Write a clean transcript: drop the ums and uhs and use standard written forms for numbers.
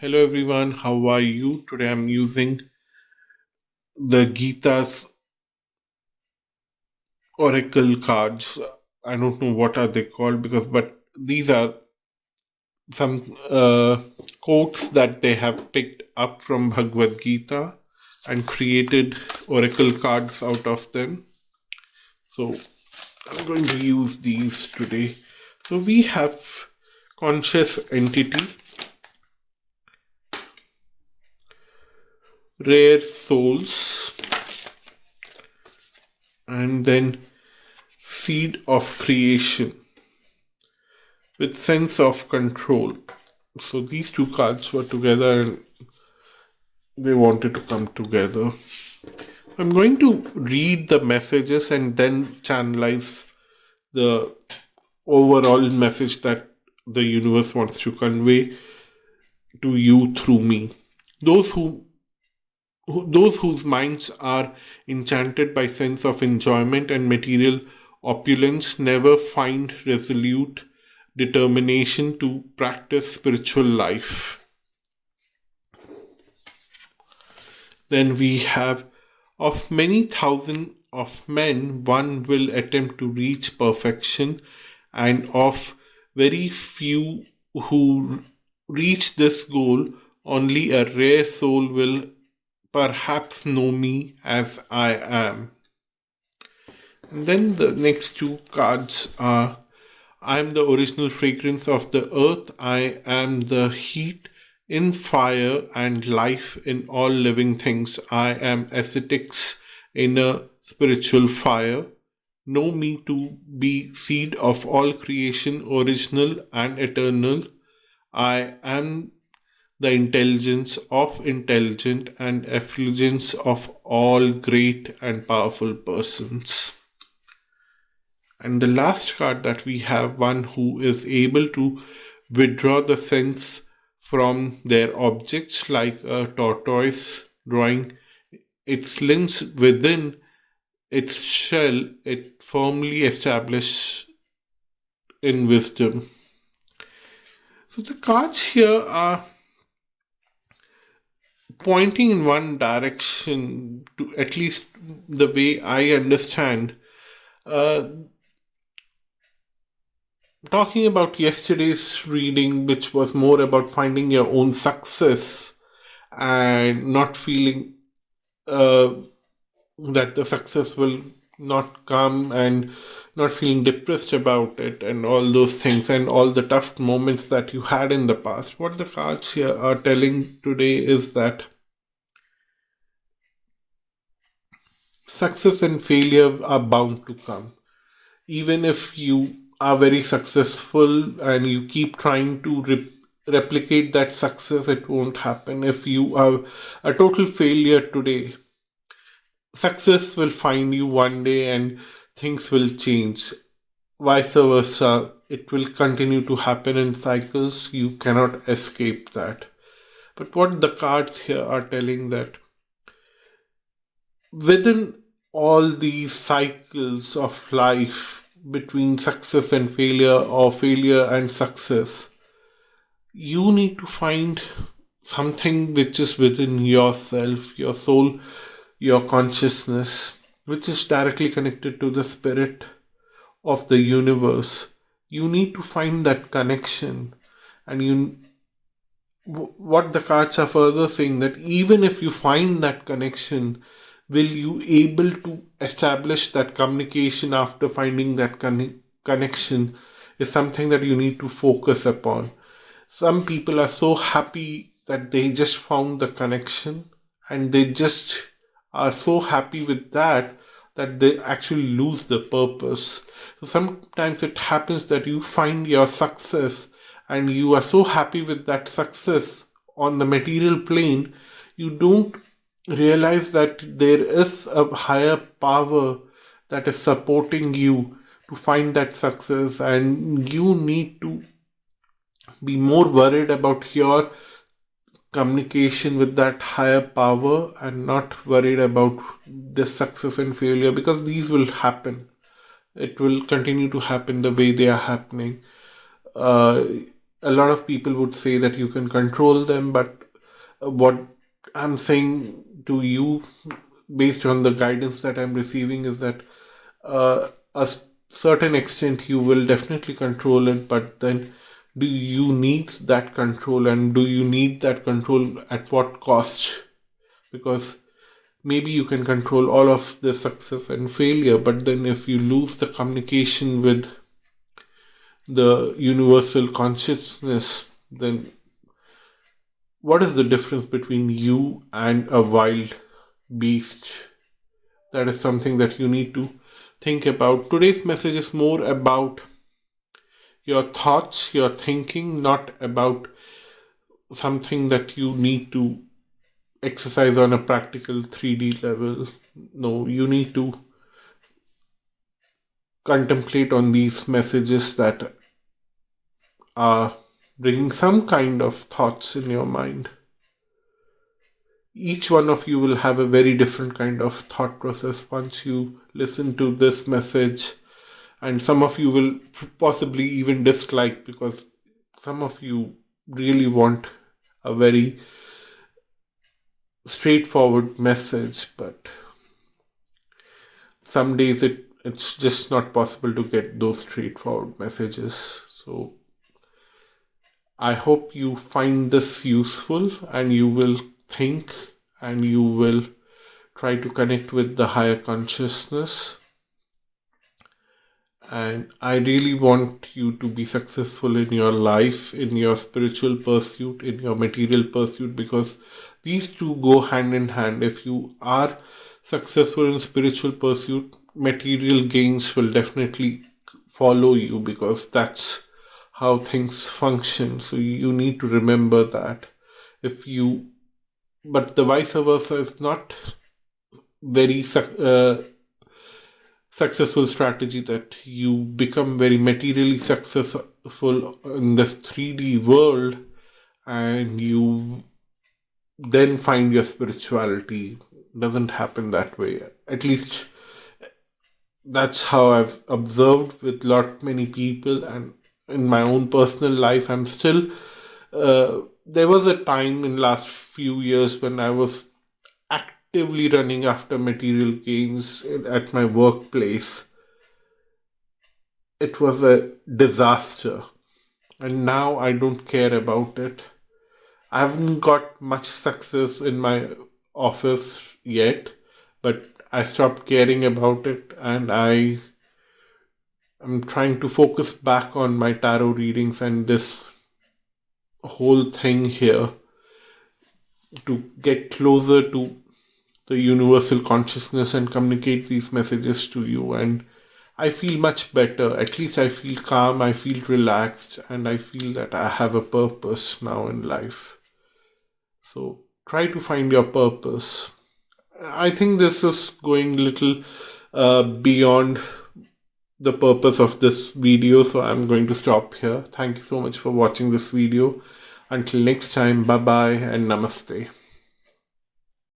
Hello everyone, how are you? Today I'm using the Gita's oracle cards. I don't know what are they called but these are some quotes that they have picked up from Bhagavad Gita and created oracle cards out of them. So I'm going to use these today. So we have conscious entity, rare souls, and then seed of creation with sense of control. So these two cards were together and they wanted to come together. I'm going to read the messages and then channelize the overall message that the universe wants to convey to you through me. Those those whose minds are enchanted by sense of enjoyment and material opulence never find resolute determination to practice spiritual life. Then we have, of many thousand of men, one will attempt to reach perfection, and of very few who reach this goal, only a rare soul will perhaps know me as I am. And then the next two cards are, I am the original fragrance of the earth. I am the heat in fire and life in all living things. I am ascetics in a spiritual fire. Know me to be seed of all creation, original and eternal. I am the intelligence of intelligent and effulgence of all great and powerful persons. And the last card that we have, one who is able to withdraw the sense from their objects like a tortoise drawing its limbs within its shell, it firmly established in wisdom. So the cards here are pointing in one direction, to at least the way I understand. Uh, Talking about yesterday's reading, which was more about finding your own success and not feeling uh, that the success will not come and not feeling depressed about it and all those things and all the tough moments that you had in the past. What the cards here are telling today is that success and failure are bound to come. Even if you are very successful and you keep trying to replicate that success, it won't happen. If you are a total failure today, success will find you one day and things will change. Vice versa, it will continue to happen in cycles. You cannot escape that. But what the cards here are telling, that within all these cycles of life between success and failure or failure and success, you need to find something which is within yourself, your soul, your consciousness, which is directly connected to the spirit of the universe. You need to find that connection. And what the cards are further saying, that even if you find that connection, will you able to establish that communication after finding that connection is something that you need to focus upon. Some people are so happy that they just found the connection and they just are so happy with that that they actually lose the purpose. So sometimes it happens that you find your success and you are so happy with that success on the material plane, you don't realize that there is a higher power that is supporting you to find that success, and you need to be more worried about your communication with that higher power and not worried about the success and failure, because these will happen. It will continue to happen the way they are happening. uh, a lot of people would say that you can control them, but What I'm saying to you, based on the guidance that I'm receiving, is that certain extent you will definitely control it, but then do you need that control, and do you need that control at what cost? Because maybe you can control all of the success and failure, but then if you lose the communication with the universal consciousness, then what is the difference between you and a wild beast? That is something that you need to think about. Today's message is more about your thoughts, your thinking, not about something that you need to exercise on a practical 3D level. No, you need to contemplate on these messages that are bringing some kind of thoughts in your mind. Each one of you will have a very different kind of thought process once you listen to this message, and some of you will possibly even dislike, because some of you really want a very straightforward message, but some days it's just not possible to get those straightforward messages. So I hope you find this useful, and you will think, and you will try to connect with the higher consciousness. And I really want you to be successful in your life, in your spiritual pursuit, in your material pursuit, because these two go hand in hand. If you are successful in spiritual pursuit, material gains will definitely follow you, because that's how things function. So you need to remember that. But the vice versa is not very successful strategy, that you become very materially successful in this 3D world and you then find your spirituality. Doesn't happen that way. At least that's how I've observed with many people, and in my own personal life I'm still there was a time in last few years when I was actively running after material gains at my workplace. It was a disaster, and now I don't care about it. I haven't got much success in my office yet, but I stopped caring about it, and am trying to focus back on my tarot readings and this whole thing here, to get closer to the universal consciousness and communicate these messages to you. And I feel much better. At least I feel calm, I feel relaxed, and I feel that I have a purpose now in life. So try to find your purpose. I think this is going little beyond the purpose of this video, so I'm going to stop here. Thank you so much for watching this video. Until next time, bye bye and namaste.